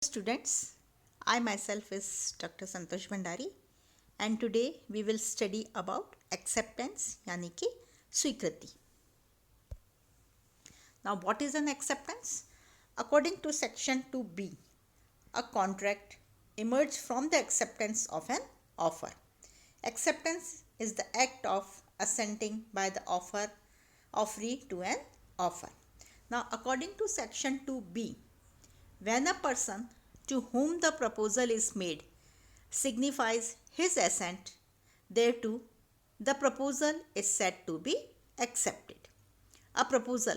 Students, I myself is Dr. Santosh Bhandari and today we will study about acceptance यानी कि स्वीकृति. Now what is an acceptance? According to section 2b, a contract emerges from the acceptance of an offer. Acceptance is the act of assenting by the offeree to an offer. Now according to section 2b, when a person to whom the proposal is made signifies his assent thereto, the proposal is said to be accepted. A proposal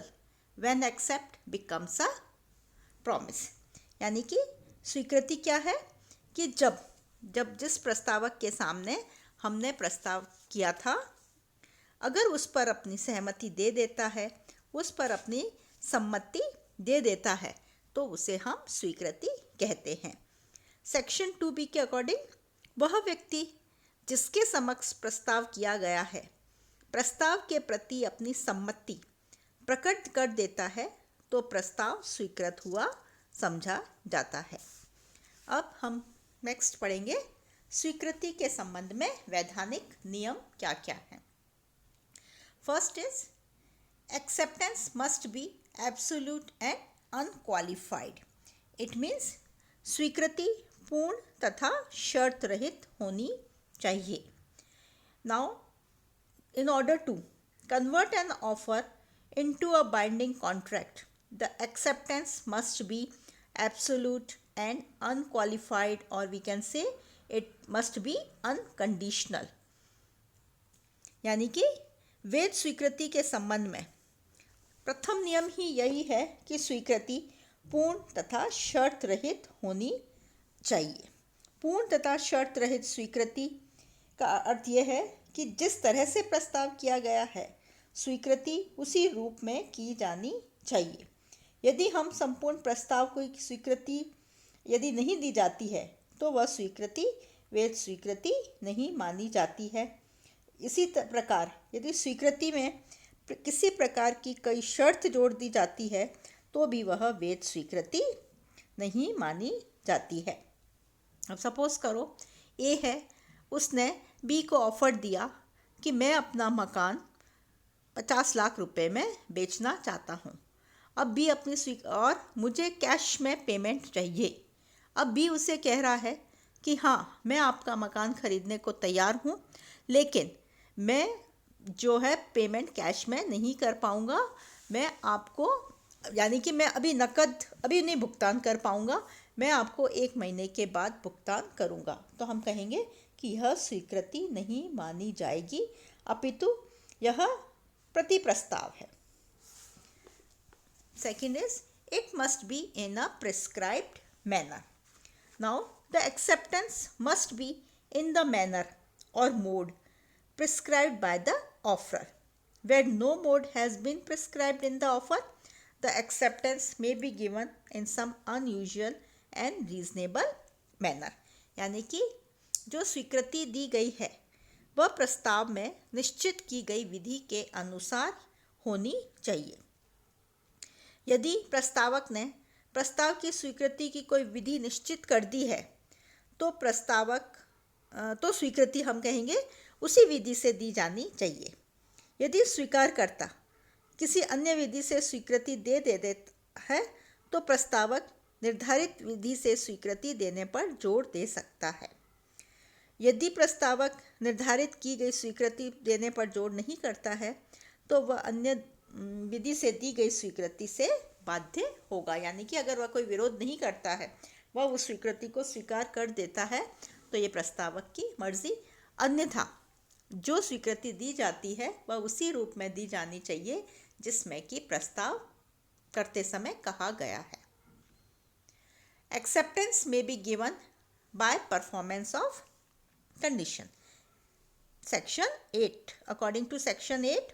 when accept becomes a promise. यानी कि स्वीकृति क्या है कि जब जिस प्रस्तावक के सामने हमने प्रस्ताव किया था, अगर उस पर अपनी सहमति दे देता है, उस पर अपनी सम्मति दे देता है, तो उसे हम स्वीकृति कहते हैं. सेक्शन 2b के अकॉर्डिंग वह व्यक्ति जिसके समक्ष प्रस्ताव किया गया है, प्रस्ताव के प्रति अपनी सम्मति प्रकट कर देता है, तो प्रस्ताव स्वीकृत हुआ समझा जाता है. अब हम नेक्स्ट पढ़ेंगे स्वीकृति के संबंध में वैधानिक नियम क्या क्या हैं. First is acceptance must be absolute and unqualified. It means स्वीकृति पूर्ण तथा शर्त रहित होनी चाहिए. Now, in order to convert an offer into a binding contract, the acceptance must be absolute and unqualified, or we can say it must be unconditional. यानी कि वैध स्वीकृति के संबंध में प्रथम नियम ही यही है कि स्वीकृति पूर्ण तथा शर्त रहित होनी चाहिए. पूर्ण तथा शर्त रहित स्वीकृति का अर्थ यह है कि जिस तरह से प्रस्ताव किया गया है, स्वीकृति उसी रूप में की जानी चाहिए. यदि हम संपूर्ण प्रस्ताव को स्वीकृति यदि नहीं दी जाती है, तो वह स्वीकृति वैध स्वीकृति नहीं मानी जाती है. इसी प्रकार यदि स्वीकृति में किसी प्रकार की कोई शर्त जोड़ दी जाती है, तो भी वह वैध स्वीकृति नहीं मानी जाती है. अब सपोज करो ए है, उसने बी को ऑफर दिया कि मैं अपना मकान 50 लाख रुपए में बेचना चाहता हूँ. अब बी अपनी और मुझे कैश में पेमेंट चाहिए. अब बी उसे कह रहा है कि हाँ, मैं आपका मकान खरीदने को तैयार हूँ, लेकिन मैं जो है पेमेंट कैश में नहीं कर पाऊँगा. मैं आपको यानी कि मैं अभी नकद अभी नहीं भुगतान कर पाऊँगा, मैं आपको 1 महीने के बाद भुगतान करूँगा. तो हम कहेंगे कि यह स्वीकृति नहीं मानी जाएगी, अपितु यह प्रति प्रस्ताव है. Second is it must be in a prescribed manner. Now the acceptance must be in the manner और mode prescribed by the offerer. Where no mode has been prescribed in the offer, the acceptance may be given in some unusual and reasonable manner. यानी कि जो स्वीकृति दी गई है, वह प्रस्ताव में निश्चित की गई विधि के अनुसार होनी चाहिए. यदि प्रस्तावक ने प्रस्ताव की स्वीकृति की कोई विधि निश्चित कर दी है, तो स्वीकृति हम कहेंगे उसी विधि से दी जानी चाहिए. यदि स्वीकारकर्ता किसी अन्य विधि से स्वीकृति दे देता है, तो प्रस्तावक निर्धारित विधि से स्वीकृति देने पर जोर दे सकता है. यदि प्रस्तावक निर्धारित की गई स्वीकृति देने पर जोर नहीं करता है, तो वह अन्य विधि से दी गई स्वीकृति से बाध्य होगा. यानी कि अगर वह कोई विरोध नहीं करता है, वह उस स्वीकृति को स्वीकार कर देता है, तो ये प्रस्तावक की मर्जी. अन्यथा जो स्वीकृति दी जाती है, वह उसी रूप में दी जानी चाहिए जिसमें कि प्रस्ताव करते समय कहा गया है. Acceptance may be given by performance of condition. Section 8, according to section 8,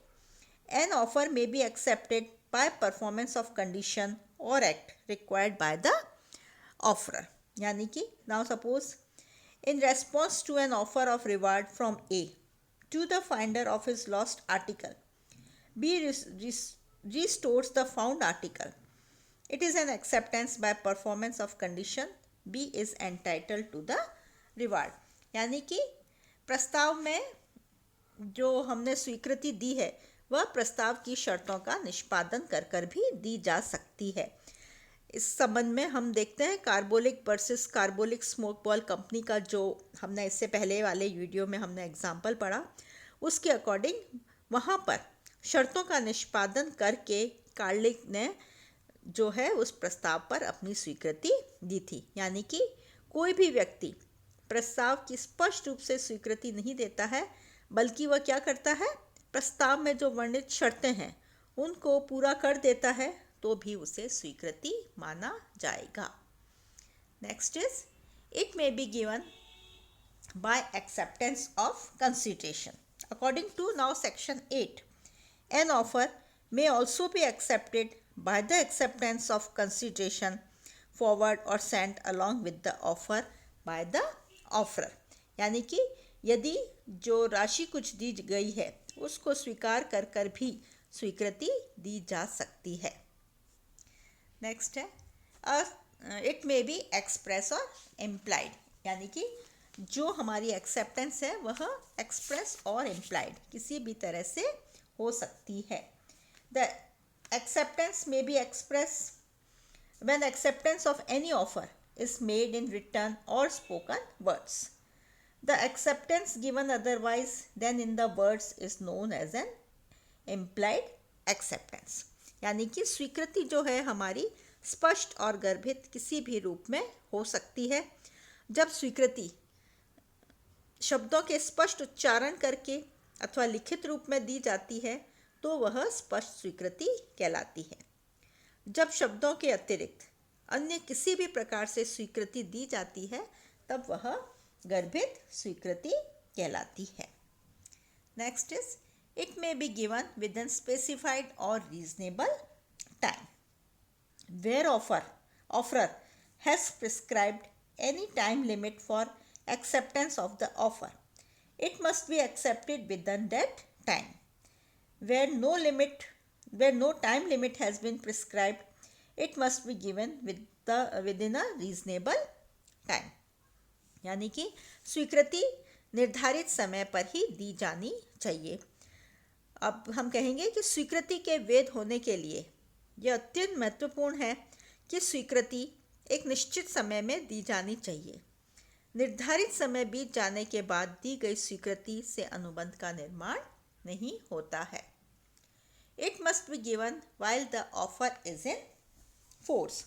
an offer may be accepted by performance of condition or act required by the offeror. यानी कि now suppose in response to an offer of reward from A to the finder of his lost article, B restores the found article It is an acceptance by performance of condition. B is entitled to the reward. यानी कि प्रस्ताव में जो हमने स्वीकृति दी है वह प्रस्ताव की शर्तों का निष्पादन कर भी दी जा सकती है। इस संबंध में हम देखते हैं carbolic versus carbolic smoke ball company का जो हमने इससे पहले वाले वीडियो में हमने एग्जाम्पल पढ़ा, उसके अकॉर्डिंग वहाँ पर शर्तों का निष्पादन करके कार्लिक ने जो है उस प्रस्ताव पर अपनी स्वीकृति दी थी। यानी कि कोई भी व्यक्ति प्रस्ताव की स्पष्ट रूप से स्वीकृति नहीं देता है, बल्कि वह क्या करता है, प्रस्ताव में जो वर्णित शर्तें हैं उनको पूरा कर देता है तो भी उसे स्वीकृति माना जाएगा। Next is it may be given by acceptance of consideration. According to now section 8, an offer may also be accepted by the acceptance of consideration forward or sent along with the offer by the offerer। यानी कि यदि जो राशि कुछ दी गई है उसको स्वीकार कर भी स्वीकृति दी जा सकती है। नेक्स्ट है इट मे बी एक्सप्रेस और इम्प्लाइड। यानी कि जो हमारी एक्सेप्टेंस है वह एक्सप्रेस और इम्प्लाइड किसी भी तरह से हो सकती है। The acceptance may be expressed when acceptance of any offer is made in written or spoken words. The acceptance given otherwise than in the words is known as an implied acceptance। यानी कि स्वीकृति जो है हमारी स्पष्ट और गर्भित किसी भी रूप में हो सकती है। जब स्वीकृति शब्दों के स्पष्ट उच्चारण करके अथवा लिखित रूप में दी जाती है तो वह स्पष्ट स्वीकृति कहलाती है। जब शब्दों के अतिरिक्त अन्य किसी भी प्रकार से स्वीकृति दी जाती है तब वह गर्भित स्वीकृति कहलाती है। Next is it may be given within specified or reasonable time. Where offeror has prescribed any time limit for acceptance of the offer, it must be accepted within that time. Where no time limit has been prescribed, it must be given within a reasonable time। यानी कि स्वीकृति निर्धारित समय पर ही दी जानी चाहिए। अब हम कहेंगे कि स्वीकृति के वैध होने के लिए यह अत्यंत महत्वपूर्ण है कि स्वीकृति एक निश्चित समय में दी जानी चाहिए। निर्धारित समय बीत जाने के बाद दी गई स्वीकृति से अनुबंध का निर्माण नहीं होता है। It must be given while the offer is in force.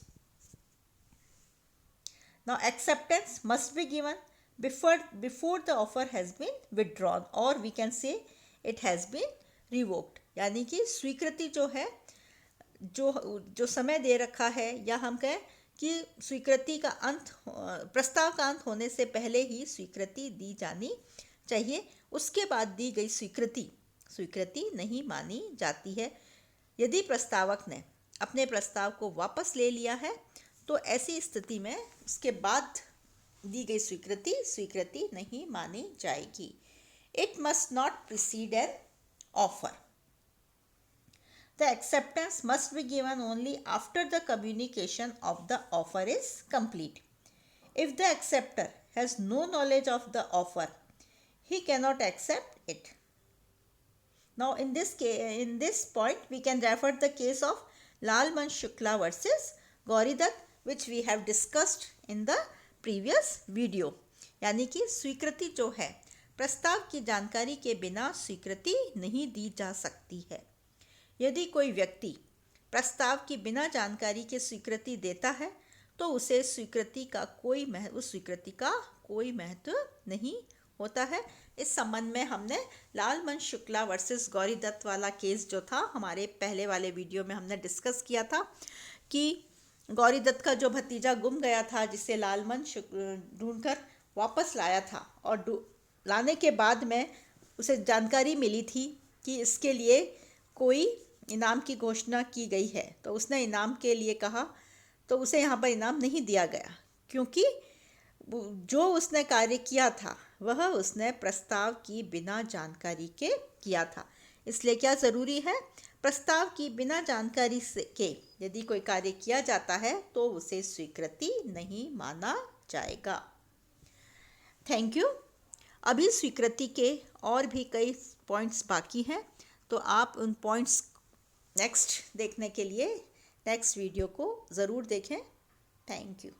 Now acceptance must be given before the offer has been withdrawn, or we can say it has been revoked। यानी कि स्वीकृति जो है जो समय दे रखा है, या हम कहें कि स्वीकृति का अंत, प्रस्ताव का अंत होने से पहले ही स्वीकृति दी जानी चाहिए। उसके बाद दी गई स्वीकृति नहीं मानी जाती है। यदि प्रस्तावक ने अपने प्रस्ताव को वापस ले लिया है तो ऐसी स्थिति में उसके बाद दी गई स्वीकृति नहीं मानी जाएगी। It must not preceded an offer. The acceptance must be given only after the communication of the offer is complete. If the acceptor has no knowledge of the offer, he cannot accept it. Now in this point we can refer the case of Lalman Shukla versus Gauridat, which we have discussed in the previous video। यानी कि स्वीकृति जो है प्रस्ताव की जानकारी के बिना स्वीकृति नहीं दी जा सकती है। यदि कोई व्यक्ति प्रस्ताव की बिना जानकारी के स्वीकृति देता है तो उसे उस स्वीकृति का कोई महत्व नहीं होता है। इस संबंध में हमने लालमन शुक्ला वर्सेस गौरी दत्त वाला केस जो था हमारे पहले वाले वीडियो में हमने डिस्कस किया था कि गौरी दत्त का जो भतीजा गुम गया था, जिसे लालमन ढूंढकर वापस लाया था, और लाने के बाद में उसे जानकारी मिली थी कि इसके लिए कोई इनाम की घोषणा की गई है, तो उसने इनाम के लिए कहा तो उसे यहाँ पर इनाम नहीं दिया गया, क्योंकि जो उसने कार्य किया था वह उसने प्रस्ताव की बिना जानकारी के किया था। इसलिए क्या ज़रूरी है, प्रस्ताव की बिना जानकारी के यदि कोई कार्य किया जाता है तो उसे स्वीकृति नहीं माना जाएगा। Thank you. अभी स्वीकृति के और भी कई पॉइंट्स बाकी हैं, तो आप उन पॉइंट्स नेक्स्ट देखने के लिए नेक्स्ट वीडियो को ज़रूर देखें। Thank you.